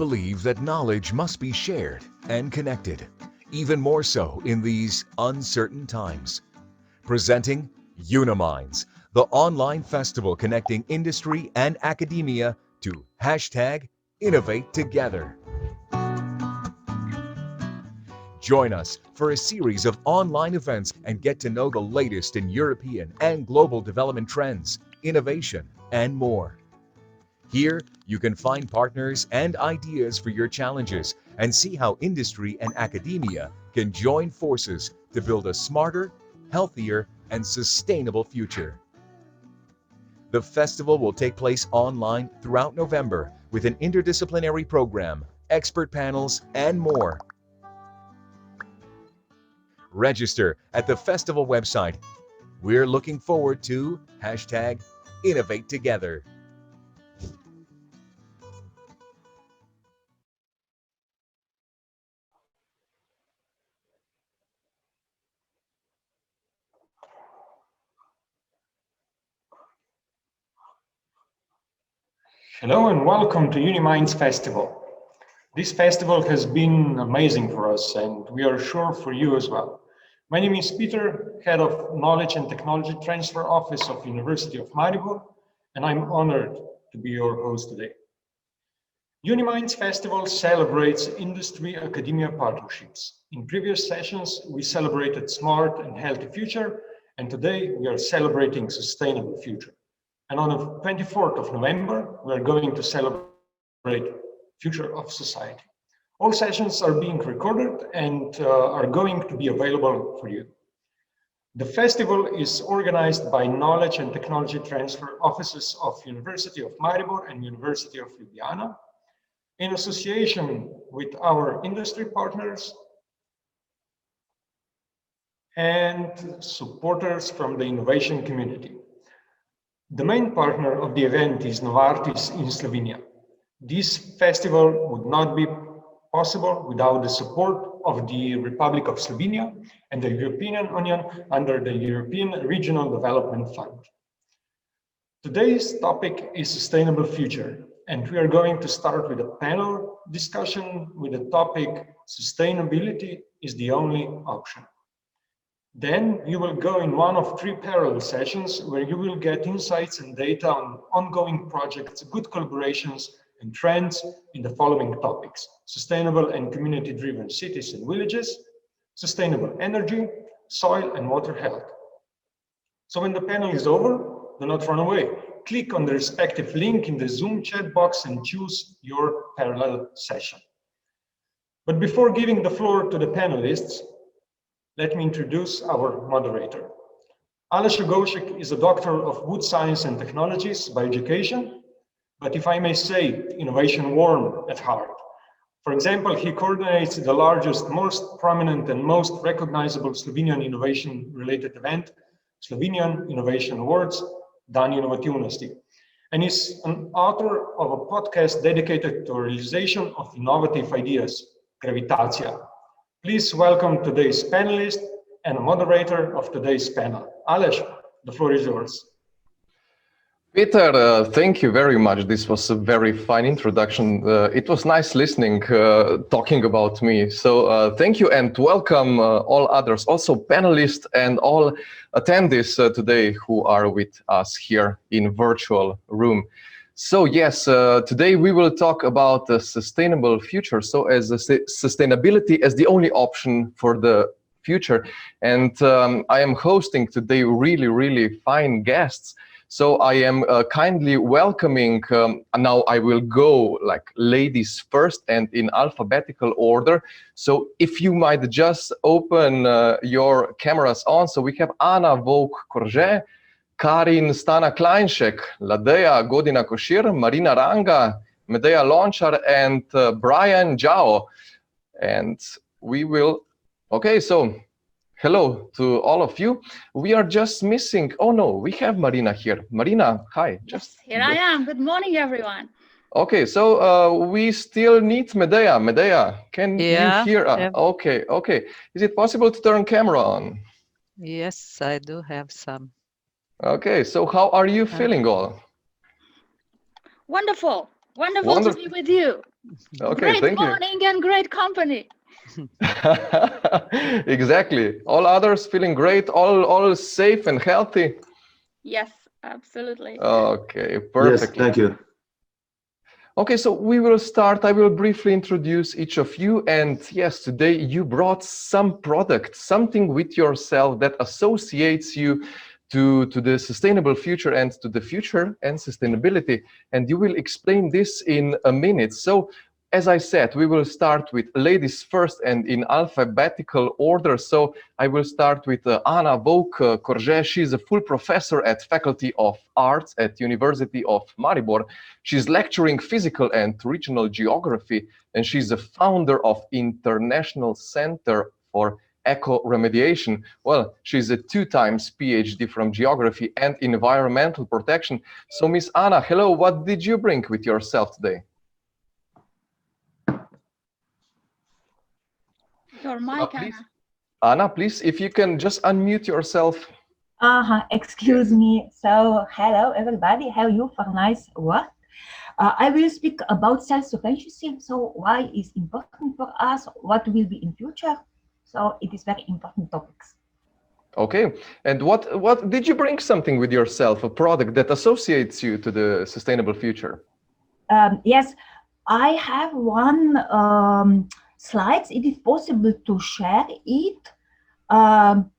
believe that knowledge must be shared and connected, even more so in these uncertain times. Presenting UNI.MINDS, the online festival connecting industry and academia to #Innovate Together. Join us for a series of online events and get to know the latest in European and global development trends, innovation, and more. Here, you can find partners and ideas for your challenges and see how industry and academia can join forces to build a smarter, healthier, and sustainable future. The festival will take place online throughout November with an interdisciplinary program, expert panels, and more. Register at the festival website. We're looking forward to #Innovate Together. Hello and welcome to UNI.MINDS Festival. This festival has been amazing for us and we are sure for you as well. My name is Peter, Head of Knowledge and Technology Transfer Office of University of Maribor, and I'm honored to be your host today. UNI.MINDS Festival celebrates industry-academia partnerships. In previous sessions, we celebrated smart and healthy future, and today we are celebrating sustainable future. And on the 24th of November, we are going to celebrate future of society. All sessions are being recorded and are going to be available for you. The festival is organized by Knowledge and Technology Transfer Offices of University of Maribor and University of Ljubljana, in association with our industry partners and supporters from the innovation community. The main partner of the event is Novartis in Slovenia. This festival would not be possible without the support of the Republic of Slovenia and the European Union under the European Regional Development Fund. Today's topic is sustainable future, and we are going to start with a panel discussion with the topic sustainability is the only option. Then you will go in one of 3 parallel sessions where you will get insights and data on ongoing projects, good collaborations, and trends in the following topics: sustainable and community-driven cities and villages, sustainable energy, soil and water health. So when the panel is over, do not run away. Click on the respective link in the Zoom chat box and choose your parallel session. But before giving the floor to the panelists, let me introduce our moderator. Aleš Rogowczyk is a doctor of wood science and technologies by education, but if I may say, innovation warm at heart. For example, he coordinates the largest, most prominent and most recognizable Slovenian innovation-related event, Slovenian Innovation Awards, Dan Inovativnosti, and is an author of a podcast dedicated to realization of innovative ideas, Gravitacija. Please welcome today's panelist and moderator of today's panel. Aleš, the floor is yours. Peter, thank you very much. This was a very fine introduction. It was nice listening, talking about me. So thank you and welcome all others, also panelists and all attendees today who are with us here in virtual room. So yes, today we will talk about the sustainable future. So as sustainability as the only option for the future. And I am hosting today really fine guests. So I am kindly welcoming, now I will go like ladies first and in alphabetical order. So if you might just open your cameras on. So we have Anna Volk-Korže, Karin Stana-Kleinšek, Ladeja Godina-Košir, Marina Ranga, Medea Lončar, and Brian Zhao. And we will, okay, so hello to all of you. We are just missing, oh no, we have Marina here. Marina, hi. Yes, here I am. Good morning, everyone. Okay, so we still need Medea. Medea, can you hear us? Okay. Is it possible to turn camera on? Yes, I do have some. Okay, so how are you feeling all? Wonderful. Wonderful to be Wonderful. with you. Okay, Great thank you. morning and great company. Exactly. All others feeling great, all safe and healthy. Yes, absolutely. Okay, Yes, perfectly. thank you. Okay, so we will start. I will briefly introduce each of you. And yes, today you brought some product, something with yourself that associates you to the sustainable future and to the future and sustainability. And you will explain this in a minute. So as I said, we will start with ladies first and in alphabetical order. So I will start with Anna Vouk-Corget. She's a full professor at Faculty of Arts at University of Maribor. She's lecturing physical and regional geography, and she's the founder of International Center for Eco-Remediation. Well, she's a 2-time PhD from geography and environmental protection. So Miss Anna, hello, what did you bring with yourself today? Your mic, Please, Anna. Anna, please, if you can just unmute yourself. Excuse me. So, hello everybody. How are you for nice work? I will speak about self-sufficiency. So, why is important for us? What will be in future? So, it is very important topics. Okay, and what did you bring something with yourself, a product that associates you to the sustainable future? Yes, I have one slides. It is possible to share it.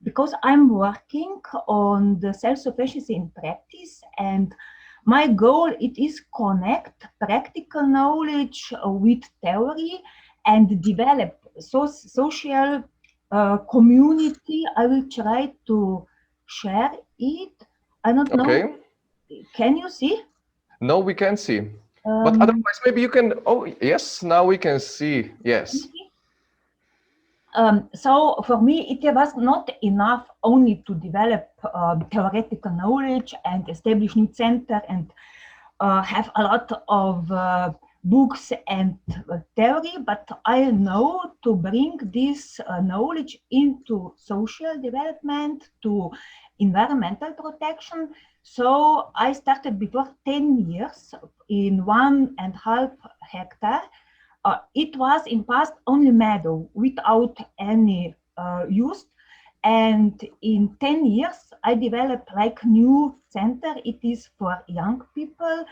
Because I'm working on the self-sufficiency in practice, and my goal it is connect practical knowledge with theory and develop social community. I will try to share it. I don't know. Okay. Can you see? No, we can see. But otherwise, maybe you can. Oh, yes, now we can see. Yes. So for me, it was not enough only to develop theoretical knowledge and establish new center and have a lot of books and theory, but I know to bring this knowledge into social development, to environmental protection. So I started before 10 years in 1.5 hectare. It was in past only meadow without any use. And in 10 years, I developed like new center. It is for young people,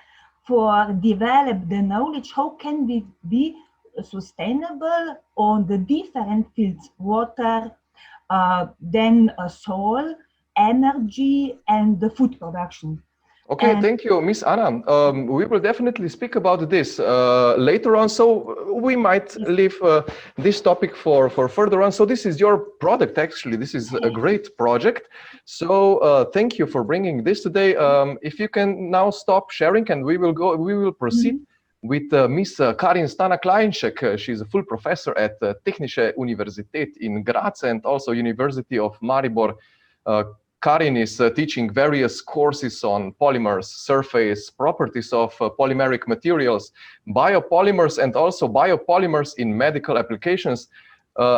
for develop the knowledge, how can we be sustainable on the different fields, water, then soil, energy, and the food production. Okay, thank you, Miss Anna. We will definitely speak about this later on. So we might leave this topic for further on. So this is your product, actually. This is a great project. So thank you for bringing this today. If you can now stop sharing, and we will proceed with Miss Karin Stana-Kleinschek. She's a full professor at Technische Universität in Graz and also University of Maribor. Karin is teaching various courses on polymers, surface properties of polymeric materials, biopolymers, and also biopolymers in medical applications.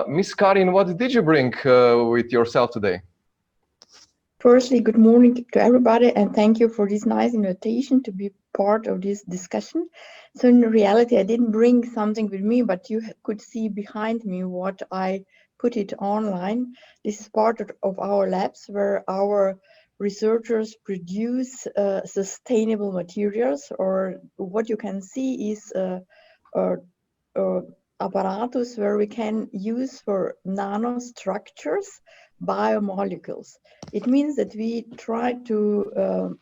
Miss Karin, what did you bring with yourself today? Firstly, good morning to everybody, and thank you for this nice invitation to be part of this discussion. So in reality, I didn't bring something with me, but you could see behind me what I put it online. This is part of our labs where our researchers produce sustainable materials, or what you can see is apparatus where we can use for nanostructures biomolecules. It means that we try to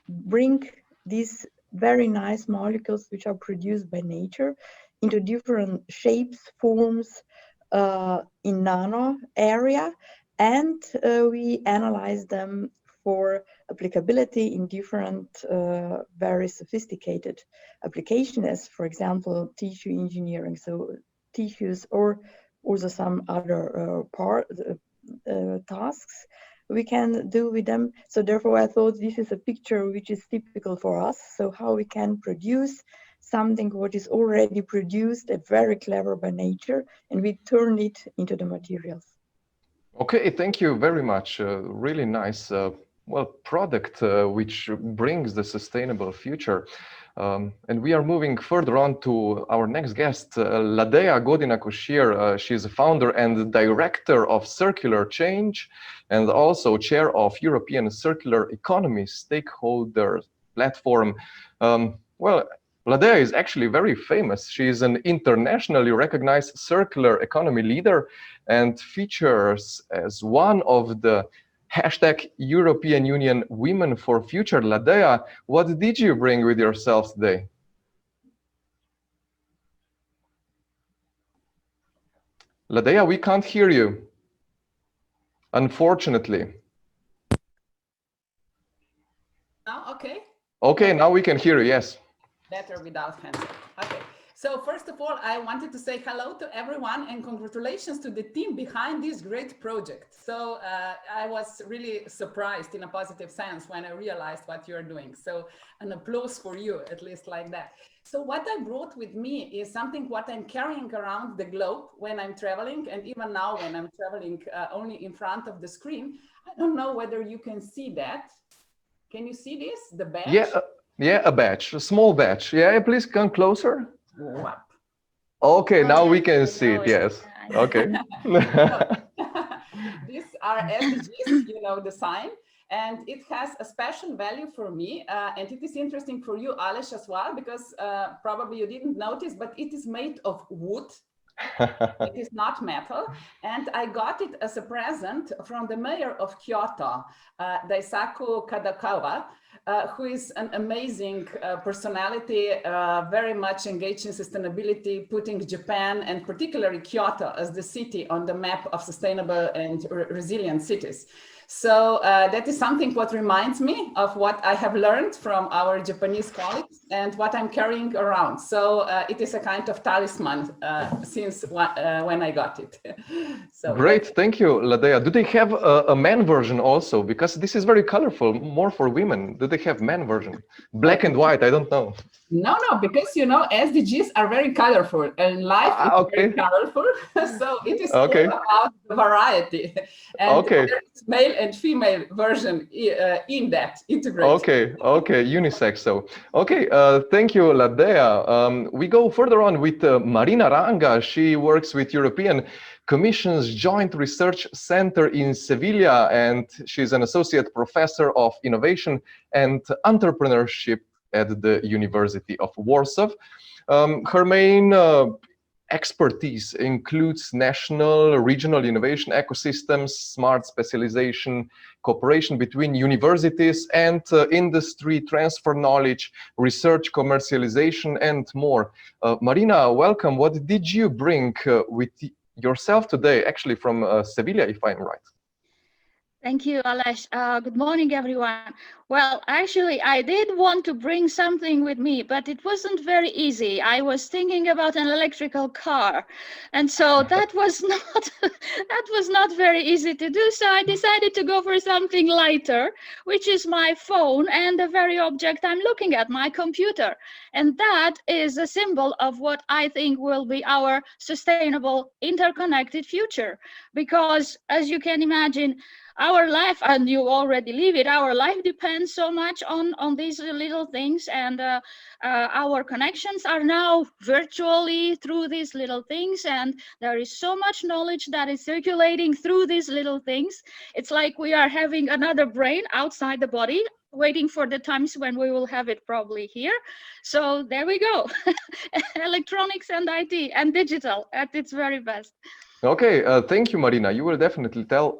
bring these very nice molecules which are produced by nature into different shapes, forms in nano area, and we analyze them for applicability in different very sophisticated applications, as for example tissue engineering, so tissues, or also some other tasks we can do with them. So therefore I thought this is a picture which is typical for us, so how we can produce something what is already produced and very clever by nature, and we turn it into the materials. Okay, thank you very much. Really nice well, product which brings the sustainable future. And we are moving further on to our next guest, Ladea Godina-Koshir. She's a founder and director of Circular Change and also chair of European Circular Economy Stakeholder Platform. Well, Ladea is actually very famous. She is an internationally recognized circular economy leader and features as one of the hashtag European Union Women for Future. Ladea, what did you bring with yourself today? Ladea, we can't hear you, unfortunately. Now, okay? Okay, now we can hear you, yes. Better without hands. Okay. So first of all, I wanted to say hello to everyone and congratulations to the team behind this great project. So I was really surprised in a positive sense when I realized what you're doing. So an applause for you, at least like that. So what I brought with me is something what I'm carrying around the globe when I'm traveling, and even now when I'm traveling only in front of the screen. I don't know whether you can see that. Can you see this, the badge? Yeah, yeah, a badge, a small badge. Yeah, please come closer. Okay, now we can see it, yes. Okay. These are SDGs, you know, the sign, and it has a special value for me. And it is interesting for you, Aleš, as well, because probably you didn't notice, but it is made of wood. It is not metal. And I got it as a present from the mayor of Kyoto, Daisaku Kadakawa, who is an amazing personality, very much engaged in sustainability, putting Japan and particularly Kyoto as the city on the map of sustainable and resilient cities. So that is something what reminds me of what I have learned from our Japanese colleagues and what I'm carrying around. So it is a kind of talisman since when I got it. So great, thank you, Ladea. Do they have a man version also? Because this is very colorful, more for women. Do they have man version? Black and white, I don't know. No, because, you know, SDGs are very colorful and life is very colorful. So it is all about the variety. And there is male and female version in that integrated. Okay, unisex. So, okay, thank you, Ladea. We go further on with Marina Ranga. She works with European Commission's Joint Research Center in Sevilla, and she's an associate professor of innovation and entrepreneurship at the University of Warsaw. Her main expertise includes national, regional innovation ecosystems, smart specialization, cooperation between universities and industry, transfer knowledge, research, commercialization, and more. Marina, welcome. What did you bring with yourself today, actually from Sevilla, if I'm right? Thank you, Aleš. Good morning, everyone. Well, actually, I did want to bring something with me, but it wasn't very easy. I was thinking about an electrical car, and so that was not very easy to do. So I decided to go for something lighter, which is my phone and the very object I'm looking at, my computer. And that is a symbol of what I think will be our sustainable, interconnected future. Because, as you can imagine, our life, and you already live it, our life depends so much on these little things, and our connections are now virtually through these little things, and there is so much knowledge that is circulating through these little things. It's like we are having another brain outside the body, waiting for the times when we will have it probably here. So there we go. Electronics and IT and digital at its very best. Okay, thank you, Marina. You will definitely tell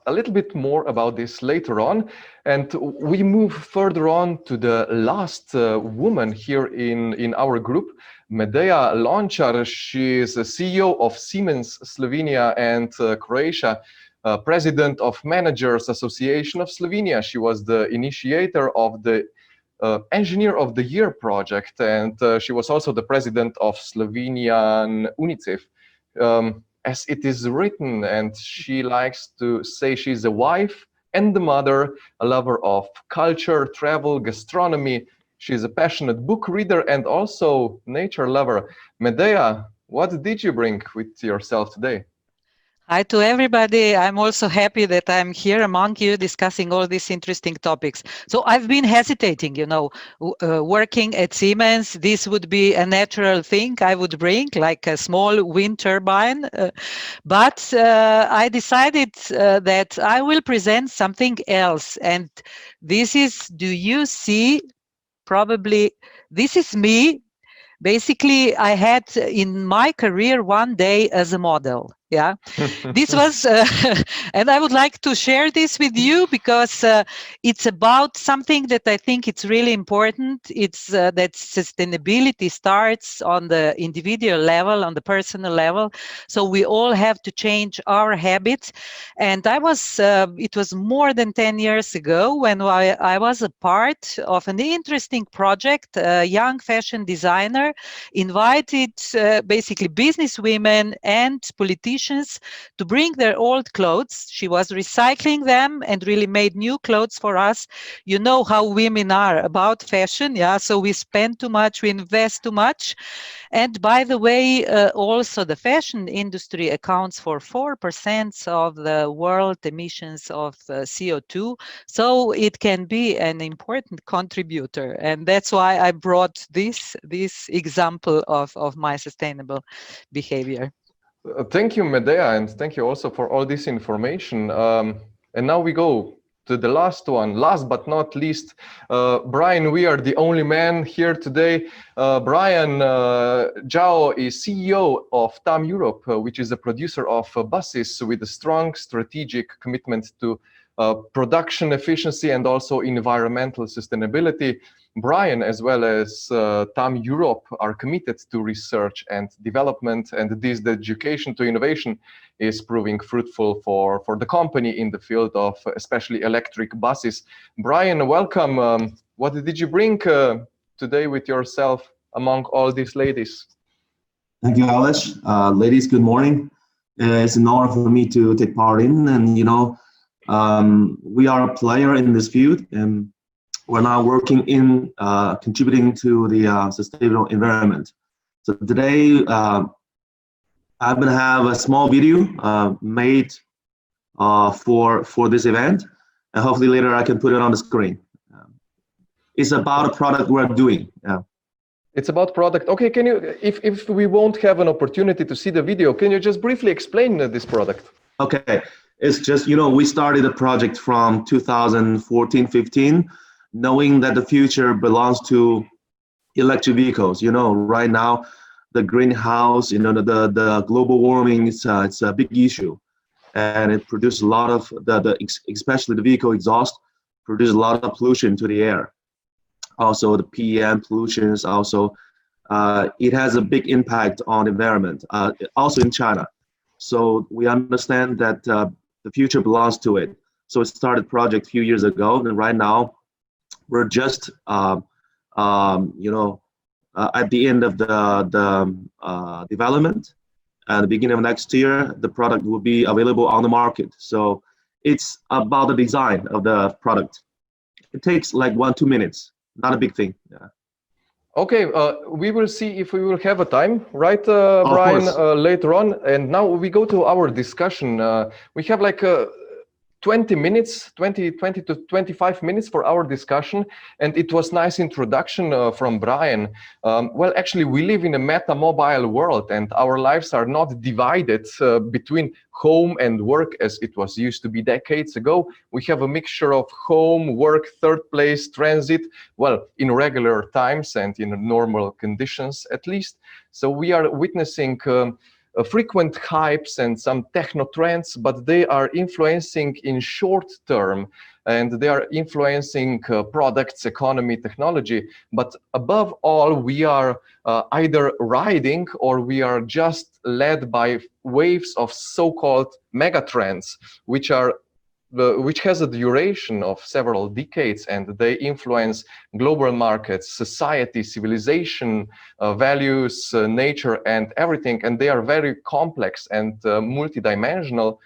a little bit more about this later on. And we move further on to the last woman here in our group, Medea Lončar. She is the CEO of Siemens Slovenia and Croatia, president of Managers Association of Slovenia. She was the initiator of the Engineer of the Year project, and she was also the president of Slovenian UNICEF. As it is written, and she likes to say she's a wife and the mother, a lover of culture, travel, gastronomy. She's a passionate book reader and also nature lover. Medea, what did you bring with yourself today? Hi to everybody. I'm also happy that I'm here among you discussing all these interesting topics. So I've been hesitating, working at Siemens, this would be a natural thing I would bring, like a small wind turbine. But I decided that I will present something else. And this is, do you see, probably, this is me. Basically, I had in my career one day as a model. Yeah, this was, and I would like to share this with you because it's about something that I think it's really important. It's that sustainability starts on the individual level, on the personal level. So we all have to change our habits. And it was more than 10 years ago when I was a part of an interesting project. A young fashion designer invited basically business women and politicians to bring their old clothes. She was recycling them and really made new clothes for us. You know how women are about fashion, yeah? So we spend too much, we invest too much. And by the way, also the fashion industry accounts for 4% of the world emissions of CO2. So it can be an important contributor. And that's why I brought this example of my sustainable behavior. Thank you, Medea, and thank you also for all this information. And now we go to the last one, last but not least. Brian, we are the only man here today. Brian Zhao is CEO of TAM Europe, which is a producer of buses with a strong strategic commitment to production efficiency and also environmental sustainability. Brian, as well as TAM Europe, are committed to research and development, and this education to innovation is proving fruitful for the company in the field of especially electric buses. Brian, welcome. What did you bring today with yourself among all these ladies? Thank you, Alex. Ladies, good morning. It's an honor for me to take part in, and we are a player in this field, and we're now working in contributing to the sustainable environment. So today, I'm going to have a small video made for this event, and hopefully later I can put it on the screen. It's about a product we're doing. It's about product. Okay, can you, if we won't have an opportunity to see the video, can you just briefly explain this product? Okay, it's just, we started a project from 2014-15, knowing that the future belongs to electric vehicles. Right now, the greenhouse, the global warming, it's a big issue. And it produces a lot of, especially the vehicle exhaust, produces a lot of pollution to the air. Also, the PM pollutions, also, it has a big impact on the environment, also in China. So we understand that the future belongs to it. So it started project a few years ago, and right now, we're just, at the end of the development. At the beginning of next year, the product will be available on the market. So it's about the design of the product. It takes like 1-2 minutes, not a big thing. Yeah. Okay, we will see if we will have a time, right, Brian, later on. And now we go to our discussion. We have like 20 to 25 minutes for our discussion, and it was nice introduction from Brian. Well, actually, we live in a meta-mobile world, and our lives are not divided between home and work as it was used to be decades ago. We have a mixture of home, work, third place, transit, well, in regular times and in normal conditions at least. So we are witnessing frequent hypes and some techno trends, but they are influencing in short term, and they are influencing products, economy, technology. But above all, we are either riding or we are just led by waves of so-called mega trends, which has a duration of several decades, and they influence global markets, society, civilization, values, nature, and everything. And they are very complex and multidimensional,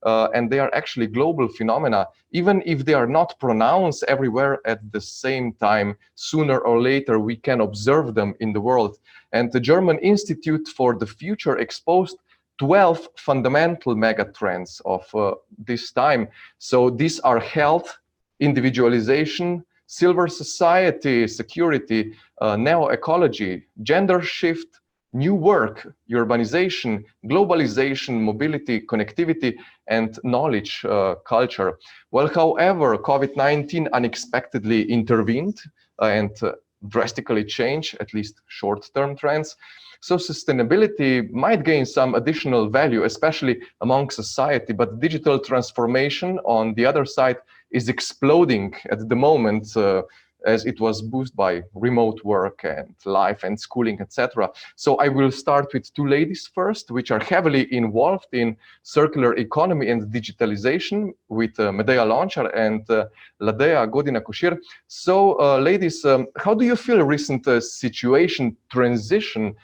and they are actually global phenomena. Even if they are not pronounced everywhere at the same time, sooner or later we can observe them in the world. And the German Institute for the Future exposed 12 fundamental megatrends of this time. So these are health, individualization, silver society, security, neo-ecology, gender shift, new work, urbanization, globalization, mobility, connectivity, and knowledge culture. Well, however, COVID-19 unexpectedly intervened and drastically changed at least short-term trends. So sustainability might gain some additional value, especially among society, but digital transformation on the other side is exploding at the moment as it was boosted by remote work and life and schooling, etc. So I will start with two ladies first, which are heavily involved in circular economy and digitalization with Medea Lonchar and Ladea Godina-Kushir. So ladies, how do you feel recent situation transition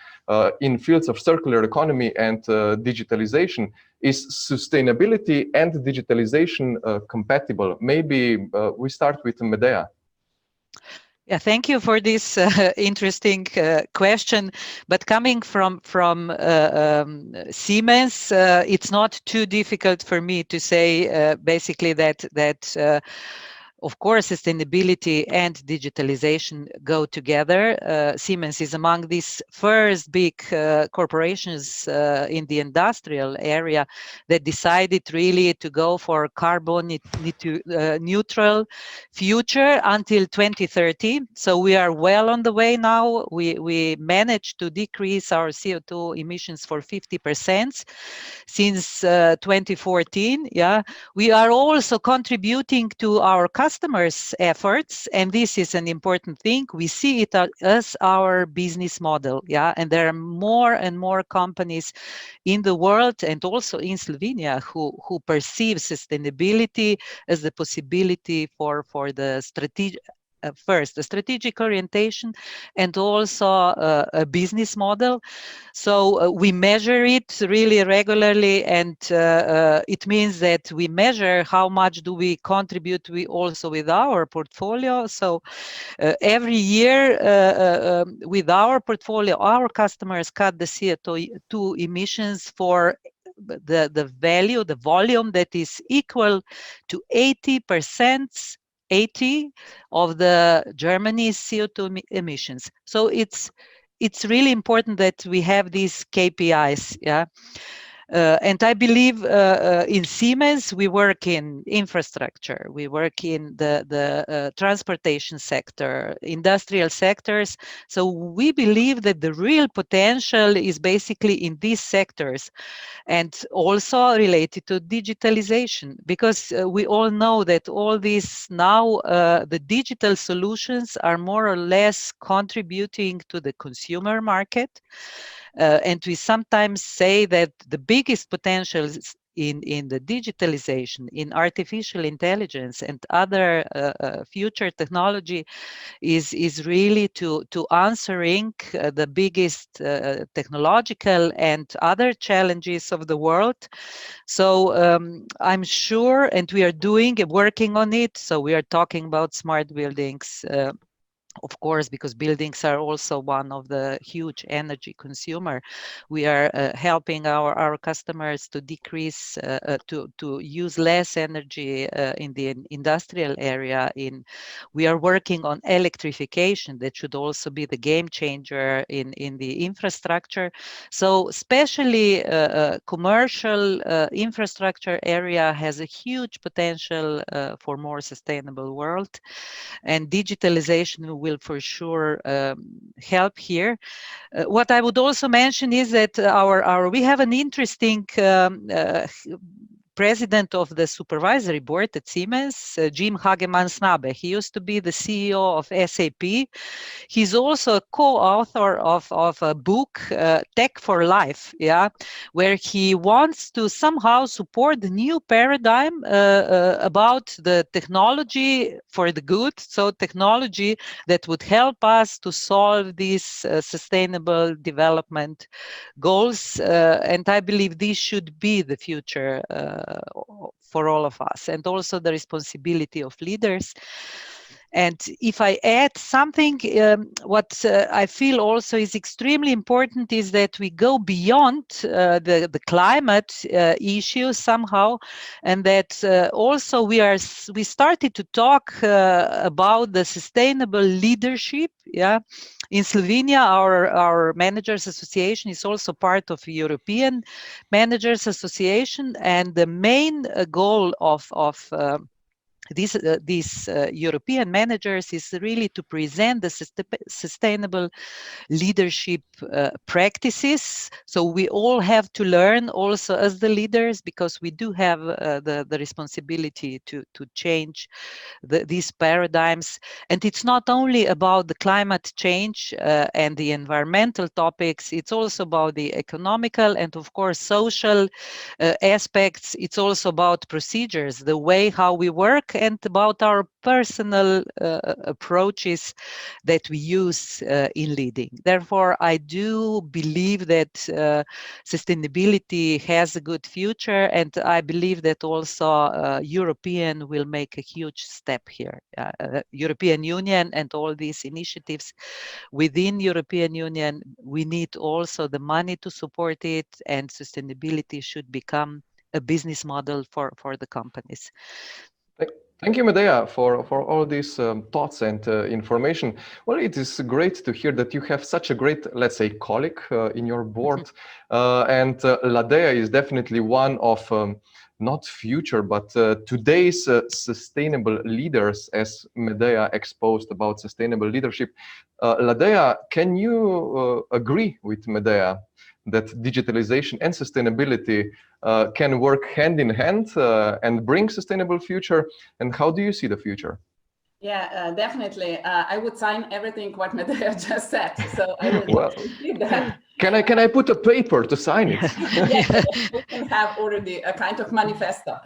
in fields of circular economy and digitalization? Is sustainability and digitalization compatible? Maybe we start with Medea. Yeah, thank you for this interesting question. But coming from Siemens, it's not too difficult for me to say basically that of course, sustainability and digitalization go together. Siemens is among these first big corporations in the industrial area that decided really to go for carbon neutral future until 2030. So we are well on the way now. We managed to decrease our CO2 emissions for 50% since 2014. Yeah, we are also contributing to our customers' efforts, and this is an important thing. We see it as our business model, yeah, and there are more and more companies in the world and also in Slovenia who perceive sustainability as the possibility for the strategic first, the strategic orientation and also a business model. So we measure it really regularly, and it means that we measure how much do we contribute also with our portfolio. So every year with our portfolio, our customers cut the CO2 emissions for the value, the volume that is equal to 80% of the Germany's CO2 emissions. So it's really important that we have these KPIs. Yeah. And I believe in Siemens, we work in infrastructure, we work in the transportation sector, industrial sectors. So we believe that the real potential is basically in these sectors, and also related to digitalization, because we all know that all these now, the digital solutions are more or less contributing to the consumer market. And we sometimes say that the biggest potential in the digitalization, in artificial intelligence and other future technology is really to answering the biggest technological and other challenges of the world. So I'm sure, and we are working on it. So we are talking about smart buildings, of course, because buildings are also one of the huge energy consumer. We are helping our customers to decrease, to use less energy in the industrial area. We are working on electrification that should also be the game changer in the infrastructure. So especially commercial infrastructure area has a huge potential for more sustainable world, and digitalization will for sure help here. What I would also mention is that we have an interesting president of the supervisory board at Siemens, Jim Hagemann Snabe. He used to be the CEO of SAP. He's also a co-author of a book, Tech for Life, yeah, where he wants to somehow support the new paradigm about the technology for the good. So technology that would help us to solve these sustainable development goals. And I believe this should be the future for all of us, and also the responsibility of leaders. And if I add something, what I feel also is extremely important is that we go beyond the climate issue somehow, and that also we started to talk about the sustainable leadership. Yeah, in Slovenia, our Managers Association is also part of European Managers Association, and the main goal of these European managers is really to present the sustainable leadership practices. So we all have to learn also as the leaders, because we do have the responsibility to change these paradigms. And it's not only about the climate change and the environmental topics, it's also about the economical and of course social aspects. It's also about procedures, the way how we work, and about our personal approaches that we use in leading. Therefore, I do believe that sustainability has a good future, and I believe that also European will make a huge step here. European Union and all these initiatives within European Union, we need also the money to support it, and sustainability should become a business model for the companies. Thank you, Medea, for all these thoughts and information. Well, it is great to hear that you have such a great, let's say, colleague in your board. And Ladea is definitely one of not future, but today's sustainable leaders, as Medea exposed about sustainable leadership. Ladea, can you agree with Medea that digitalization and sustainability can work hand in hand and bring sustainable future? And how do you see the future? Yeah, definitely. I would sign everything what Medea just said. So I will Well, repeat that. Can I put a paper to sign it? Yes, we can have already a kind of manifesto.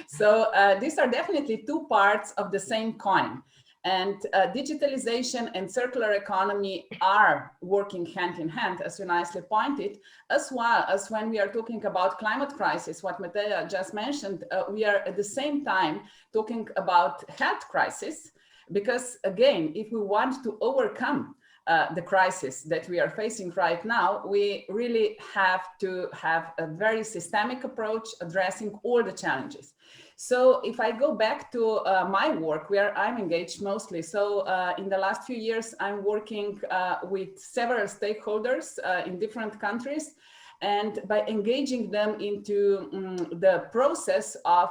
So these are definitely two parts of the same coin. And digitalization and circular economy are working hand in hand, as you nicely pointed, as well as when we are talking about climate crisis, what Medea just mentioned, we are at the same time talking about health crisis, because again, if we want to overcome the crisis that we are facing right now, we really have to have a very systemic approach addressing all the challenges. So if I go back to my work, where I'm engaged mostly, so in the last few years, I'm working with several stakeholders in different countries, and by engaging them into the process of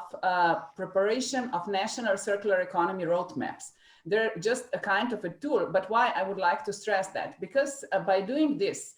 preparation of national circular economy roadmaps. They're just a kind of a tool, but why I would like to stress that? Because by doing this,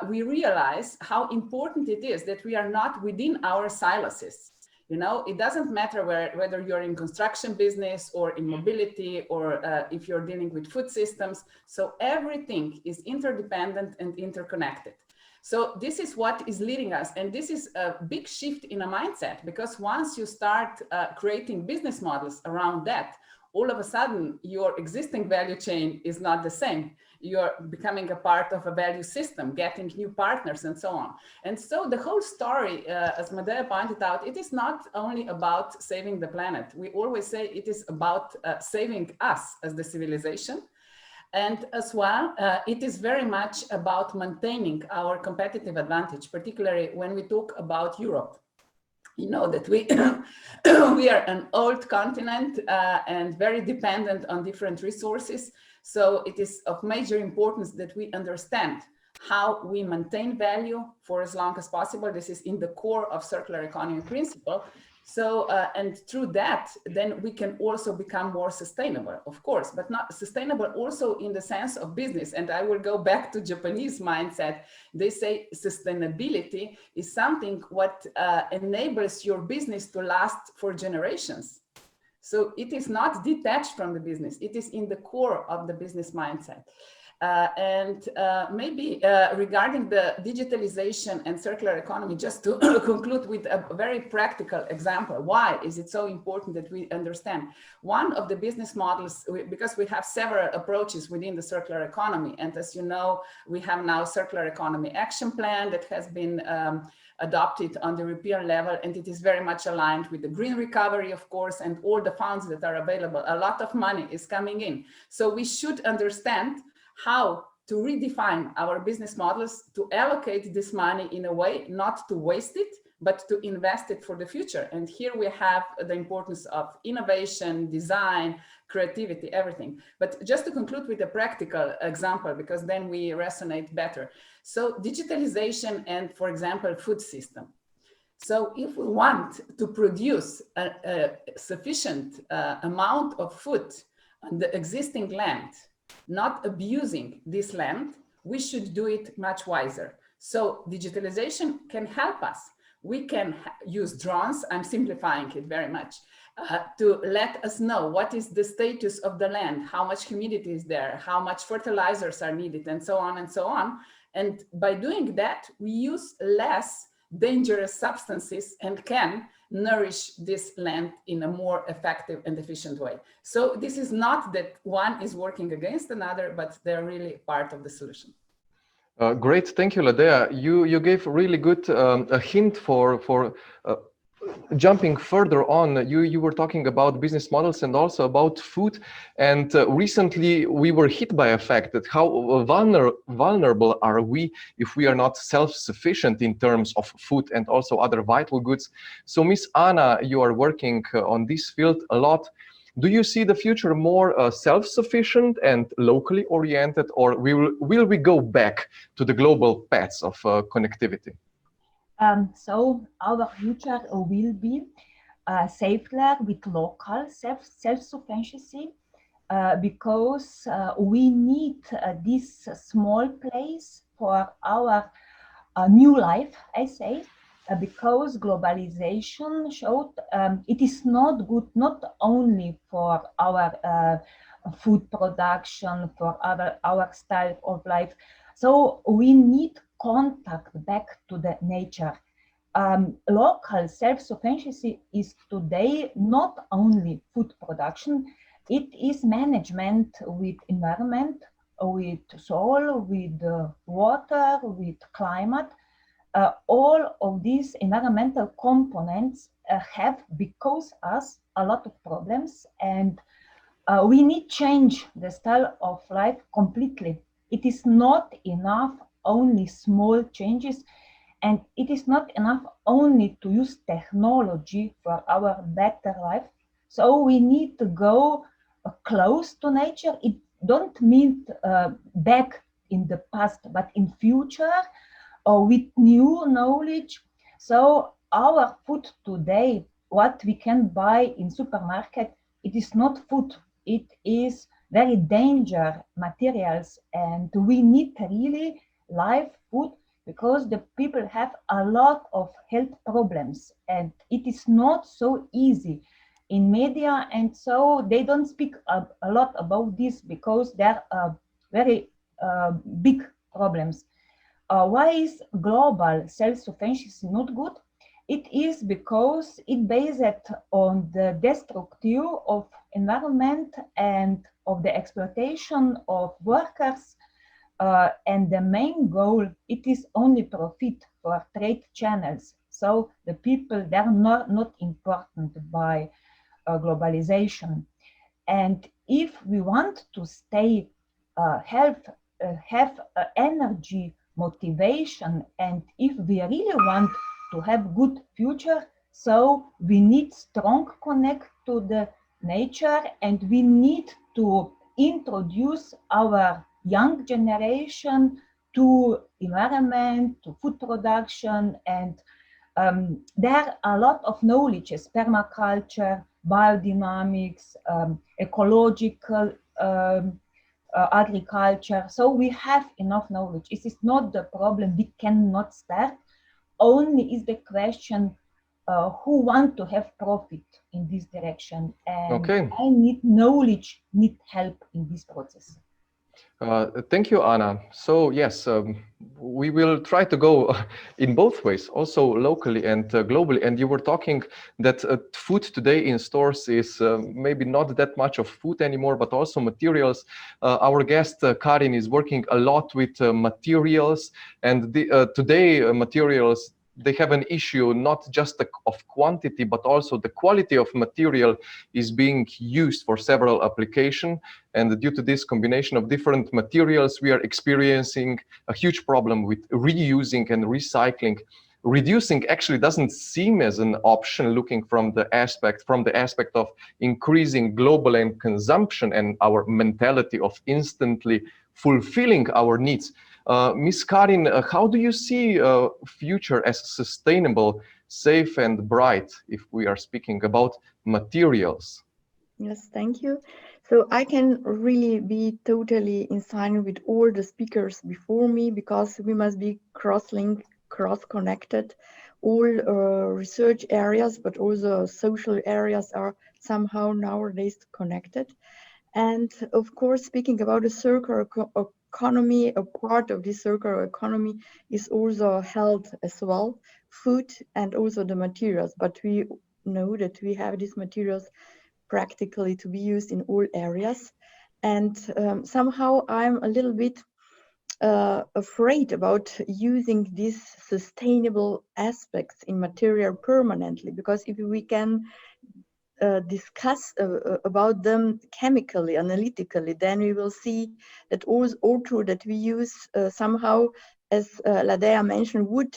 we realize how important it is that we are not within our silos. You know, it doesn't matter whether you're in construction business or in mobility, or if you're dealing with food systems. So everything is interdependent and interconnected. So this is what is leading us. And this is a big shift in a mindset, because once you start creating business models around that, all of a sudden your existing value chain is not the same. You're becoming a part of a value system, getting new partners and so on. And so the whole story, as Medea pointed out, it is not only about saving the planet. We always say it is about saving us as the civilization. And as well, it is very much about maintaining our competitive advantage, particularly when we talk about Europe. You know that we we are an old continent and very dependent on different resources. So it is of major importance that we understand how we maintain value for as long as possible. This is in the core of circular economy principle. So, and through that, then we can also become more sustainable, of course, but not sustainable also in the sense of business. And I will go back to Japanese mindset. They say sustainability is something what enables your business to last for generations. So it is not detached from the business. It is in the core of the business mindset. Maybe regarding the digitalization and circular economy, just to conclude with a very practical example. Why is it so important that we understand? One of the business models, because we have several approaches within the circular economy. And as you know, we have now circular economy action plan that has been adopt it on the European level, and it is very much aligned with the green recovery, of course, and all the funds that are available. A lot of money is coming in. So we should understand how to redefine our business models, to allocate this money in a way not to waste it, but to invest it for the future. And here we have the importance of innovation, design, creativity, everything. But just to conclude with a practical example, because then we resonate better. So digitalization and, for example, food system. So if we want to produce a sufficient amount of food on the existing land, not abusing this land, we should do it much wiser. So digitalization can help us. We can use drones, I'm simplifying it very much, to let us know what is the status of the land, how much humidity is there, how much fertilizers are needed, and so on and so on. And by doing that, we use less dangerous substances and can nourish this land in a more effective and efficient way. So this is not that one is working against another, but they're really part of the solution. Great, thank you, Ladea. You gave really good a hint for jumping further on. You were talking about business models and also about food. And recently we were hit by a fact that how vulnerable are we if we are not self-sufficient in terms of food and also other vital goods. So Miss Anna, you are working on this field a lot. Do you see the future more self-sufficient and locally oriented, or will we go back to the global paths of connectivity? So our future will be safer with local self-sufficiency because we need this small place for our new life, I say. Because globalization showed it is not good not only for our food production, for our style of life. So we need contact back to the nature. Local self-sufficiency is today not only food production, it is management with environment, with soil, with water, with climate. All of these environmental components have because us a lot of problems, and we need change the style of life completely. It is not enough only small changes, and it is not enough only to use technology for our better life. So we need to go close to nature. It don't mean back in the past, but in future, with new knowledge. So our food today, what we can buy in supermarket, it is not food, it is very dangerous materials, and we need really live food because the people have a lot of health problems, and it is not so easy in media, and so they don't speak a lot about this because there are very big problems. Why is global self-sufficiency not good? It is because it based on the destruction of environment and of the exploitation of workers, and the main goal, it is only profit for trade channels. So the people, they are not important by globalization. And if we want to stay have energy, motivation, and if we really want to have good future, so we need strong connect to the nature, and we need to introduce our young generation to environment, to food production, and there are a lot of knowledges, permaculture, biodynamics, ecological agriculture. So we have enough knowledge. This is not the problem. We cannot start. Only is the question who want to have profit in this direction. And okay. I need knowledge, need help in this process. Thank you, Anna. So yes, we will try to go in both ways, also locally and globally. And you were talking that food today in stores is maybe not that much of food anymore, but also materials. Our guest, Karin, is working a lot with materials. And today materials they have an issue not just of quantity, but also the quality of material is being used for several applications. And due to this combination of different materials, we are experiencing a huge problem with reusing and recycling. Reducing actually doesn't seem as an option, looking from the aspect of increasing global and consumption and our mentality of instantly fulfilling our needs. Ms. Karin, how do you see future as sustainable, safe and bright if we are speaking about materials? Yes, thank you. So I can really be totally in line with all the speakers before me, because we must be cross-linked, cross-connected. All research areas, but also social areas are somehow nowadays connected. And of course, speaking about the circular economy, a part of this circular economy is also health as well, food and also the materials. But we know that we have these materials practically to be used in all areas. And somehow I'm a little bit afraid about using these sustainable aspects in material permanently, because if we can discuss about them chemically, analytically, then we will see that all true that we use somehow, as Ladea mentioned, wood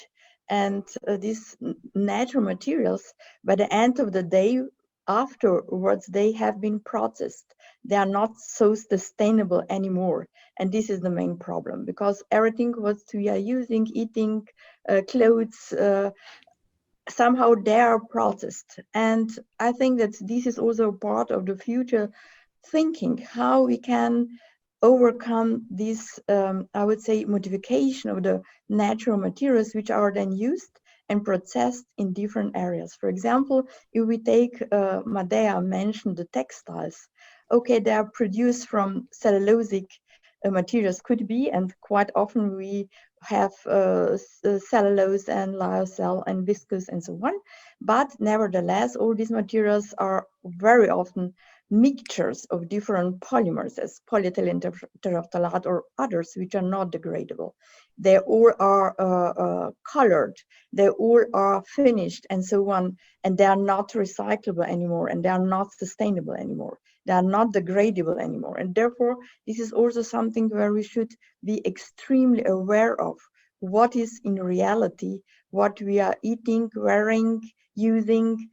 and these natural materials, by the end of the day, afterwards, they have been processed. They are not so sustainable anymore. And this is the main problem, because everything what we are using, eating, clothes, somehow they are processed. And I think that this is also part of the future thinking, how we can overcome this, I would say, modification of the natural materials which are then used and processed in different areas. For example, if we take, Madea mentioned the textiles. Okay, they are produced from cellulosic materials, could be, and quite often we have cellulose and lyocell and viscose and so on. But nevertheless, all these materials are very often mixtures of different polymers, as polyethylene terephthalate or others, which are not degradable. They all are colored, they all are finished and so on, and they are not recyclable anymore, and they are not sustainable anymore. They are not degradable anymore. And therefore, this is also something where we should be extremely aware of what is in reality, what we are eating, wearing, using,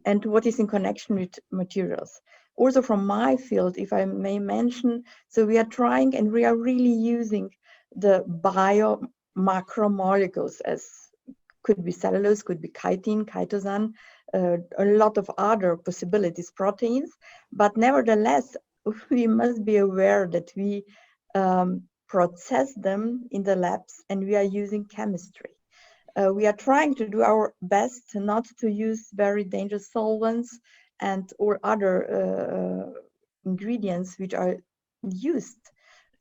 and what is in connection with materials. Also from my field, if I may mention, so we are trying and we are really using the bio macromolecules, as could be cellulose, could be chitin, chitosan, a lot of other possibilities, proteins. But nevertheless, we must be aware that we process them in the labs and we are using chemistry. We are trying to do our best not to use very dangerous solvents and or other ingredients which are used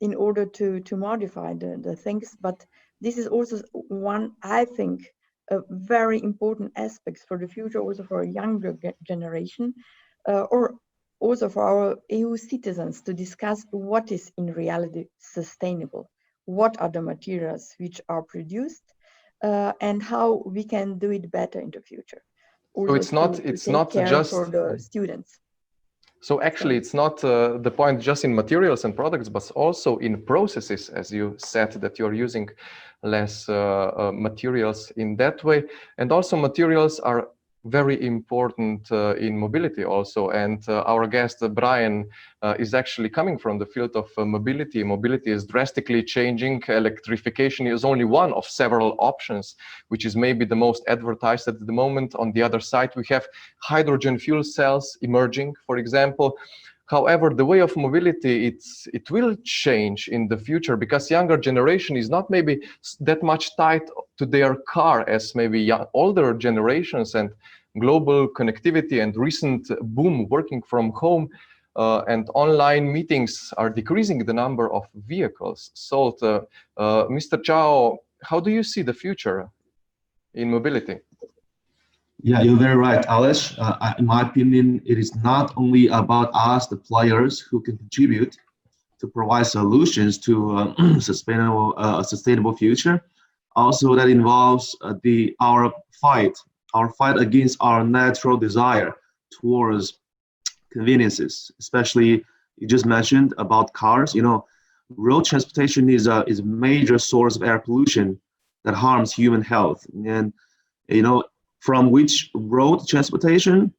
in order to modify the things. But this is also one, I think, a very important aspect for the future, also for a younger generation, or also for our EU citizens, to discuss what is in reality sustainable, what are the materials which are produced, and how we can do it better in the future. Also so it's not just for the students. So actually, it's not the point just in materials and products, but also in processes, as you said, that you're using less materials in that way. And also materials are very important in mobility also. And our guest, Brian, is actually coming from the field of mobility. Mobility is drastically changing. Electrification is only one of several options, which is maybe the most advertised at the moment. On the other side, we have hydrogen fuel cells emerging, for example. However, the way of mobility, it will change in the future, because younger generation is not maybe that much tied to their car as maybe older generations, and global connectivity and recent boom working from home and online meetings are decreasing the number of vehicles sold. Mr. Chao, how do you see the future in mobility? Yeah, you're very right, Alex. In my opinion, it is not only about us, the players, who can contribute to provide solutions to a sustainable future. Also, that involves our fight against our natural desire towards conveniences, especially you just mentioned about cars. You know, road transportation is a major source of air pollution that harms human health. And you know, from which road transportation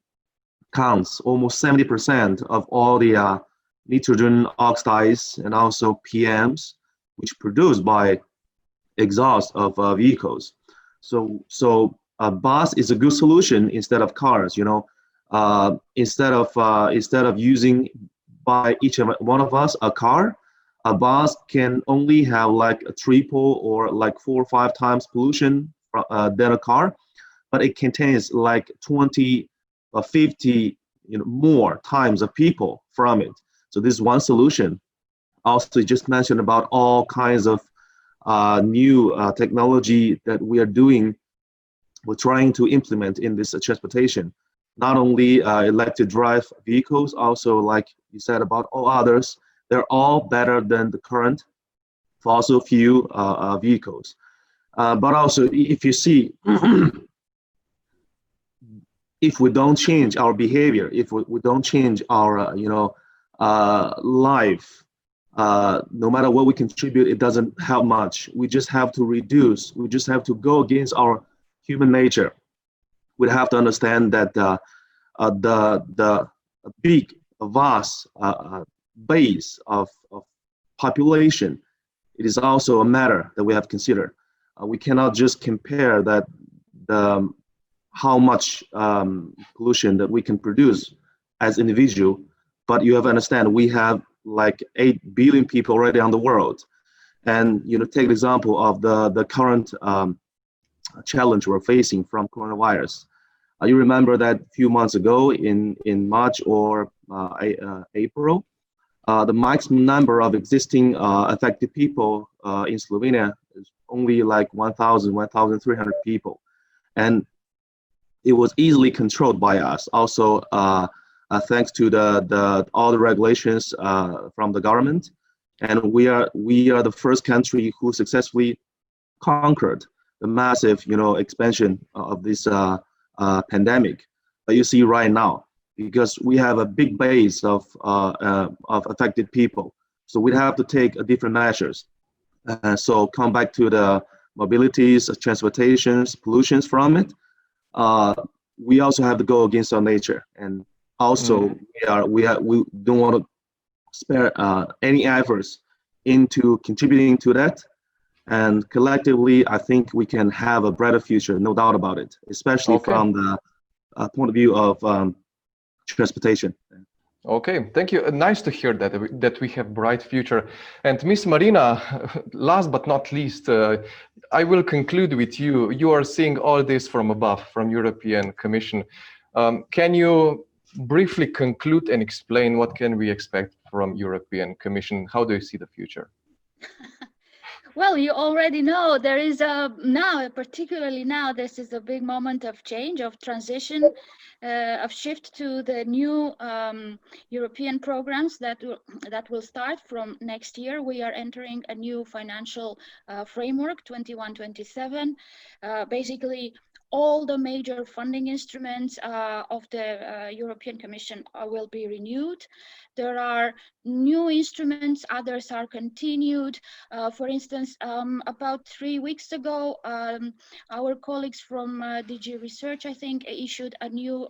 counts almost 70% of all the nitrogen oxides and also PMs, which produced by exhaust of vehicles. So a bus is a good solution instead of cars. You know, instead of using by each one of us a car, a bus can only have like a triple or like 4 or 5 times pollution than a car, but it contains like 20 or 50 more times of people from it. So this is one solution. Also, you just mentioned about all kinds of new technology that we are doing, we're trying to implement in this transportation. Not only electric drive vehicles, also like you said about all others, they're all better than the current fossil fuel vehicles. But also, if you see, if we don't change our behavior, if we don't change our life, no matter what we contribute, it doesn't help much. We just have to reduce. We just have to go against our human nature. We have to understand that the big, vast base of population, it is also a matter that we have to consider. We cannot just compare that how much pollution that we can produce as individual, but you have to understand we have like 8 billion people already on the world. And take the example of the current challenge we're facing from coronavirus. You remember that a few months ago in March or April, the maximum number of existing affected people in Slovenia is only like 1,300 people. And it was easily controlled by us. Also, thanks to all the regulations from the government, and we are the first country who successfully conquered the massive expansion of this pandemic that you see right now, because we have a big base of affected people. So we have to take different measures. So come back to the mobilities, transportations, pollutions from it. We also have to go against our nature, and also we don't want to spare any efforts into contributing to that. And collectively, I think we can have a brighter future, no doubt about it, especially from the point of view of transportation. Okay, thank you. Nice to hear that we have bright future. And Miss Marina, last but not least, I will conclude with you. You are seeing all this from above, from European Commission. Can you briefly conclude and explain what can we expect from European Commission? How do you see the future? Well, you already know there is particularly now, this is a big moment of change, of transition, of shift to the new European programs that will start from next year. We are entering a new financial framework, 21-27. Basically, all the major funding instruments of the European Commission will be renewed. There are new instruments, others are continued. For instance, about 3 weeks ago, our colleagues from DG Research, I think, issued a new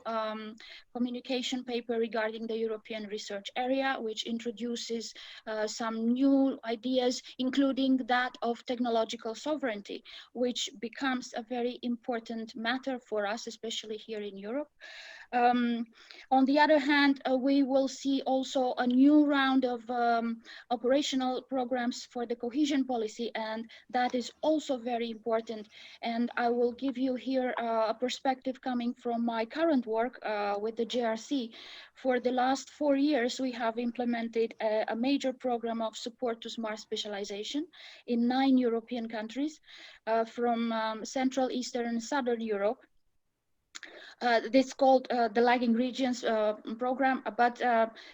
communication paper regarding the European research area, which introduces some new ideas, including that of technological sovereignty, which becomes a very important matter for us, especially here in Europe. On the other hand, we will see also a new round of operational programs for the cohesion policy, and that is also very important. And I will give you here a perspective coming from my current work with the JRC. For the last 4 years, we have implemented a major program of support to smart specialization in 9 European countries from Central, Eastern, and Southern Europe. This called the lagging regions program, but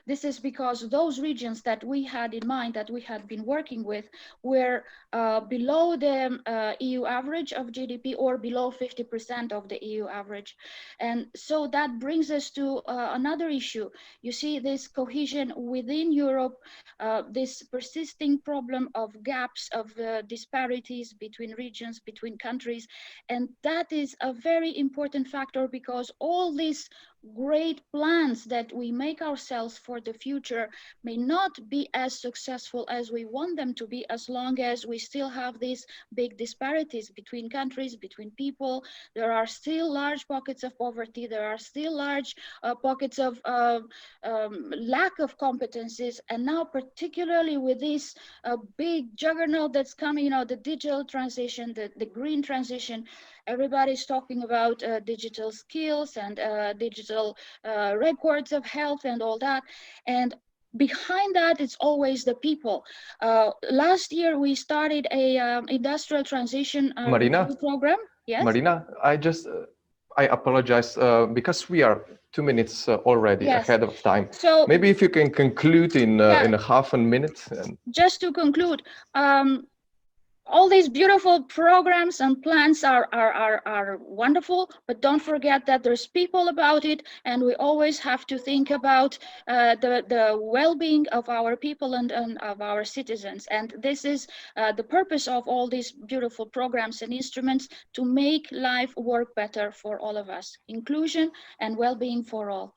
this is because those regions that we had in mind, that we had been working with, were below the EU average of GDP or below 50% of the EU average. And so that brings us to another issue. You see this cohesion within Europe, this persisting problem of gaps, of disparities between regions, between countries. And that is a very important factor, because all these great plans that we make ourselves for the future may not be as successful as we want them to be, as long as we still have these big disparities between countries, between people. There are still large pockets of poverty. There are still large pockets of lack of competencies. And now, particularly with this big juggernaut that's coming, you know, the digital transition, the green transition, everybody's talking about digital skills and digital records of health and all that. And behind that, it's always the people. Last year, we started a industrial transition Marina, program. Yes. Marina, I apologize because we are 2 minutes already ahead of time. So maybe if you can conclude in a half a minute. Just to conclude, all these beautiful programs and plans are wonderful, but don't forget that there's people about it, and we always have to think about the well-being of our people and of our citizens. And this is the purpose of all these beautiful programs and instruments, to make life work better for all of us. Inclusion and well-being for all.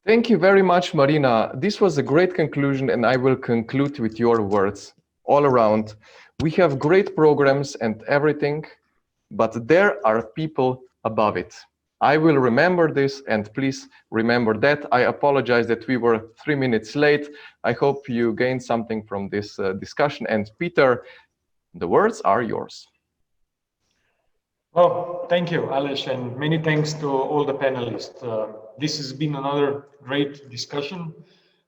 Thank you very much, Marina. This was a great conclusion, and I will conclude with your words. All around, we have great programs and everything, but there are people above it. I will remember this, and please remember that. I apologize that we were 3 minutes late. I hope you gained something from this discussion. And Peter, the words are yours. Well, thank you, Aleš, and many thanks to all the panelists. This has been another great discussion,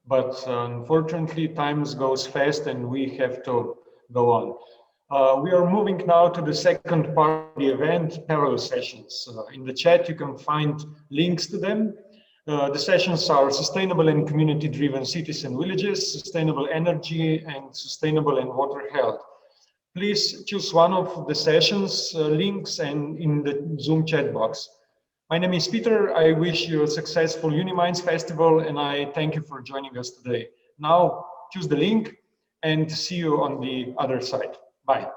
but unfortunately, time goes fast and we have to go on. We are moving now to the second part of the event, parallel sessions. In the chat, you can find links to them. The sessions are sustainable and community-driven cities and villages, sustainable energy, and sustainable and water health. Please choose one of the sessions links and in the Zoom chat box. My name is Peter. I wish you a successful UNI.MINDS festival, and I thank you for joining us today. Now choose the link and see you on the other side. Bye.